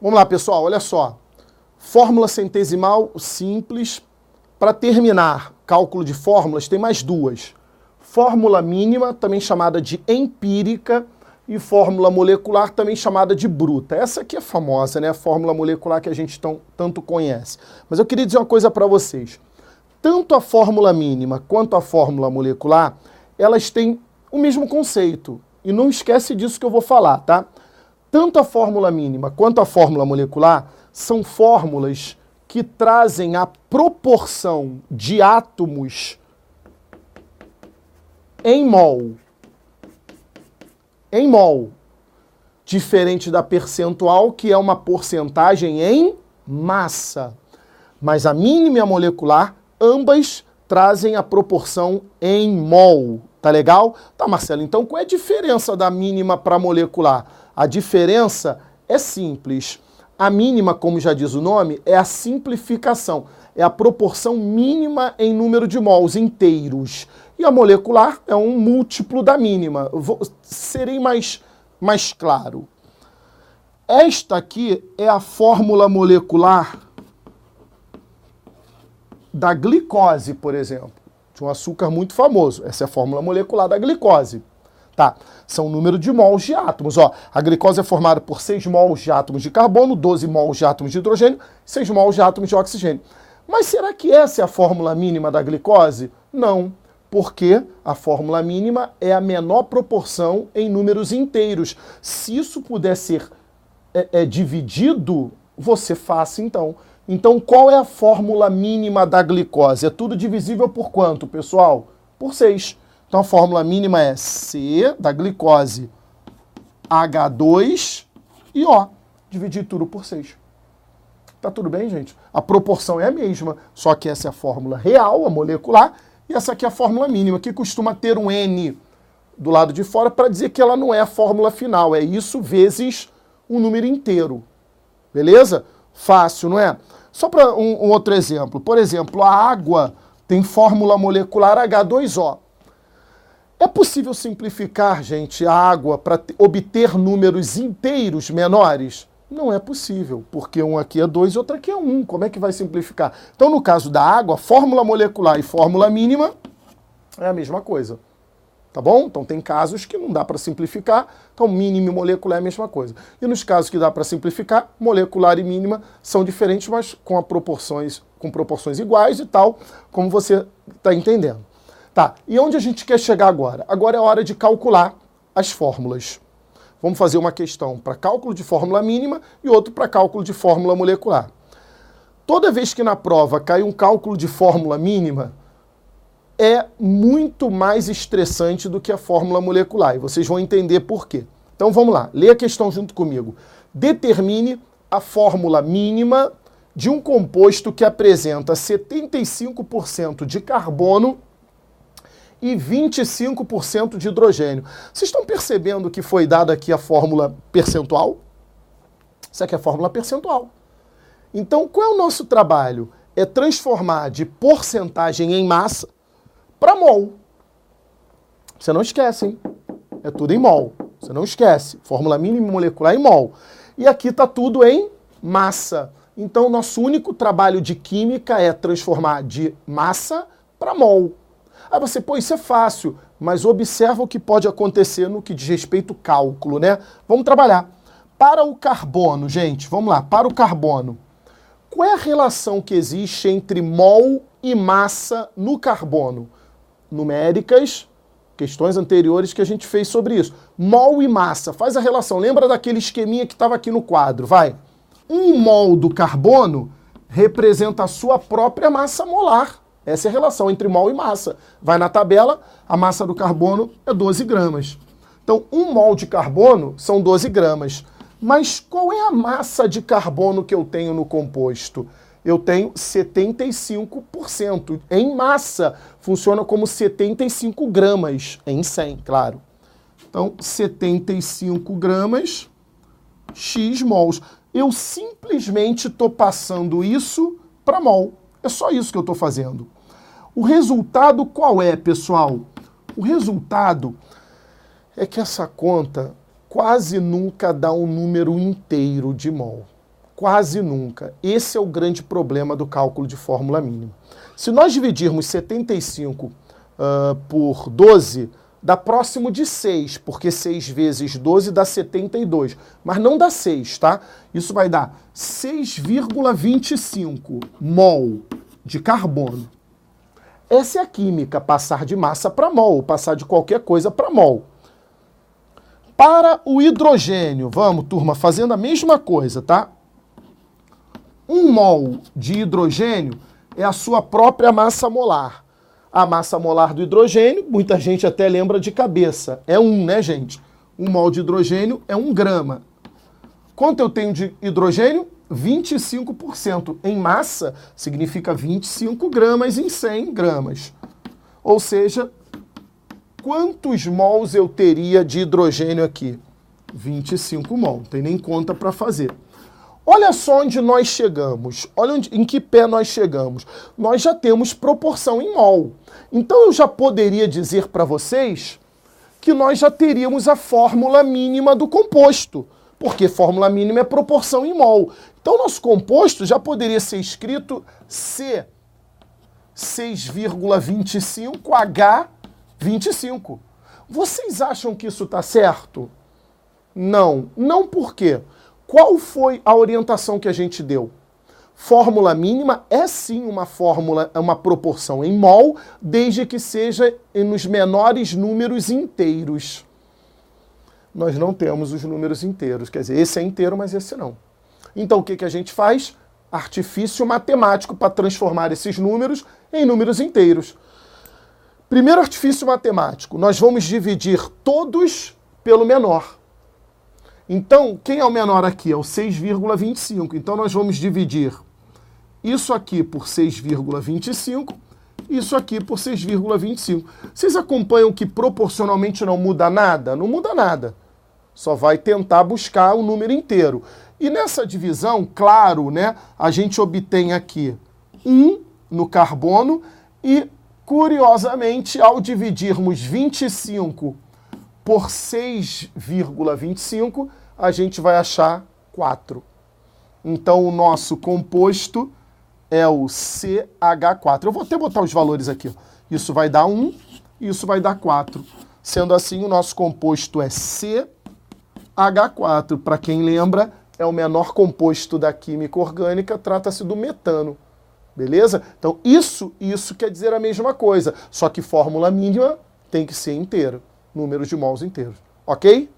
Vamos lá, pessoal, olha só. Fórmula centesimal simples. Para terminar, cálculo de fórmulas, tem mais duas. Fórmula mínima, também chamada de empírica, e fórmula molecular, também chamada de bruta. Essa aqui é famosa, né? A fórmula molecular que a gente tanto conhece. Mas eu queria dizer uma coisa para vocês. Tanto a fórmula mínima quanto a fórmula molecular, elas têm o mesmo conceito. E não esquece disso que eu vou falar, tá? Tanto a fórmula mínima quanto a fórmula molecular são fórmulas que trazem a proporção de átomos em mol. Em mol. Diferente da percentual, que é uma porcentagem em massa. Mas a mínima e a molecular, ambas trazem a proporção em mol. Tá legal? Tá, Marcelo, então qual é a diferença da mínima para a molecular? A diferença é simples. A mínima, como já diz o nome, é a simplificação. É a proporção mínima em número de mols inteiros. E a molecular é um múltiplo da mínima. Serei mais claro. Esta aqui é a fórmula molecular da glicose, por exemplo. De um açúcar muito famoso. Essa é a fórmula molecular da glicose. Tá, são o número de mols de átomos. Ó, a glicose é formada por 6 mols de átomos de carbono, 12 mols de átomos de hidrogênio, 6 mols de átomos de oxigênio. Mas será que essa é a fórmula mínima da glicose? Não, porque a fórmula mínima é a menor proporção em números inteiros. Se isso puder ser dividido, você faça então. Então, qual é a fórmula mínima da glicose? É tudo divisível por quanto, pessoal? Por 6. Então a fórmula mínima é C da glicose H2 e O. Dividir tudo por 6. Tá tudo bem, gente? A proporção é a mesma, só que essa é a fórmula real, a molecular, e essa aqui é a fórmula mínima, que costuma ter um N do lado de fora para dizer que ela não é a fórmula final. É isso vezes um número inteiro. Beleza? Fácil, não é? Só para um outro exemplo. Por exemplo, a água tem fórmula molecular H2O. É possível simplificar, gente, a água para obter números inteiros menores? Não é possível, porque um aqui é 2 e outro aqui é 1. Como é que vai simplificar? Então, no caso da água, fórmula molecular e fórmula mínima é a mesma coisa. Tá bom? Então, tem casos que não dá para simplificar, então mínima e molecular é a mesma coisa. E nos casos que dá para simplificar, molecular e mínima são diferentes, mas com proporções iguais e tal, como você está entendendo. Tá, e onde a gente quer chegar agora? Agora é hora de calcular as fórmulas. Vamos fazer uma questão para cálculo de fórmula mínima e outro para cálculo de fórmula molecular. Toda vez que na prova cai um cálculo de fórmula mínima, é muito mais estressante do que a fórmula molecular. E vocês vão entender por quê. Então vamos lá, lê a questão junto comigo. Determine a fórmula mínima de um composto que apresenta 75% de carbono e 25% de hidrogênio. Vocês estão percebendo que foi dada aqui a fórmula percentual? Isso aqui é a fórmula percentual. Então, qual é o nosso trabalho? É transformar de porcentagem em massa para mol. Você não esquece, hein? É tudo em mol. Você não esquece. Fórmula mínima molecular em mol. E aqui está tudo em massa. Então, nosso único trabalho de química é transformar de massa para mol. Aí você, pô, isso é fácil, mas observa o que pode acontecer no que diz respeito ao cálculo, né? Vamos trabalhar. Para o carbono, gente, vamos lá, para o carbono. Qual é a relação que existe entre mol e massa no carbono? Numéricas, questões anteriores que a gente fez sobre isso. Mol e massa, faz a relação. Lembra daquele esqueminha que estava aqui no quadro, vai. 1 mol do carbono representa a sua própria massa molar. Essa é a relação entre mol e massa. Vai na tabela, a massa do carbono é 12 gramas. Então, 1 mol de carbono são 12 gramas. Mas qual é a massa de carbono que eu tenho no composto? Eu tenho 75%. Em massa, funciona como 75 gramas, em 100, claro. Então, 75 gramas, x mols. Eu simplesmente estou passando isso para mol. É só isso que eu estou fazendo. O resultado qual é, pessoal? O resultado é que essa conta quase nunca dá um número inteiro de mol. Quase nunca. Esse é o grande problema do cálculo de fórmula mínima. Se nós dividirmos 75 por 12, dá próximo de 6, porque 6 vezes 12 dá 72. Mas não dá 6, tá? Isso vai dar 6,25 mol de carbono. Essa é a química, passar de massa para mol, passar de qualquer coisa para mol. Para o hidrogênio, vamos, turma, fazendo a mesma coisa, tá? 1 mol de hidrogênio é a sua própria massa molar. A massa molar do hidrogênio, muita gente até lembra de cabeça. É 1, né, gente? 1 mol de hidrogênio é 1 grama. Quanto eu tenho de hidrogênio? 25%. Em massa, significa 25 gramas em 100 gramas. Ou seja, quantos mols eu teria de hidrogênio aqui? 25 mol. Não tem nem conta para fazer. Olha só onde nós chegamos. Olha em que pé nós chegamos. Nós já temos proporção em mol. Então eu já poderia dizer para vocês que nós já teríamos a fórmula mínima do composto. Porque fórmula mínima é proporção em mol. Então nosso composto já poderia ser escrito C 6,25H25. Vocês acham que isso está certo? Não. Não por quê? Qual foi a orientação que a gente deu? Fórmula mínima é sim uma fórmula, uma proporção em mol, desde que seja nos menores números inteiros. Nós não temos os números inteiros, quer dizer, esse é inteiro, mas esse não. Então o que a gente faz? Artifício matemático para transformar esses números em números inteiros. Primeiro artifício matemático, nós vamos dividir todos pelo menor. Então, quem é o menor aqui? É o 6,25. Então, nós vamos dividir isso aqui por 6,25, isso aqui por 6,25. Vocês acompanham que proporcionalmente não muda nada? Não muda nada. Só vai tentar buscar o número inteiro. E nessa divisão, claro, né, a gente obtém aqui 1 no carbono e, curiosamente, ao dividirmos 25 por 6,25, a gente vai achar 4. Então, o nosso composto é o CH4. Eu vou até botar os valores aqui. Isso vai dar 1, isso vai dar 4. Sendo assim, o nosso composto é CH4. Para quem lembra, é o menor composto da química orgânica, trata-se do metano. Beleza? Então, isso quer dizer a mesma coisa, só que fórmula mínima tem que ser inteira. Números de mols inteiros. Ok?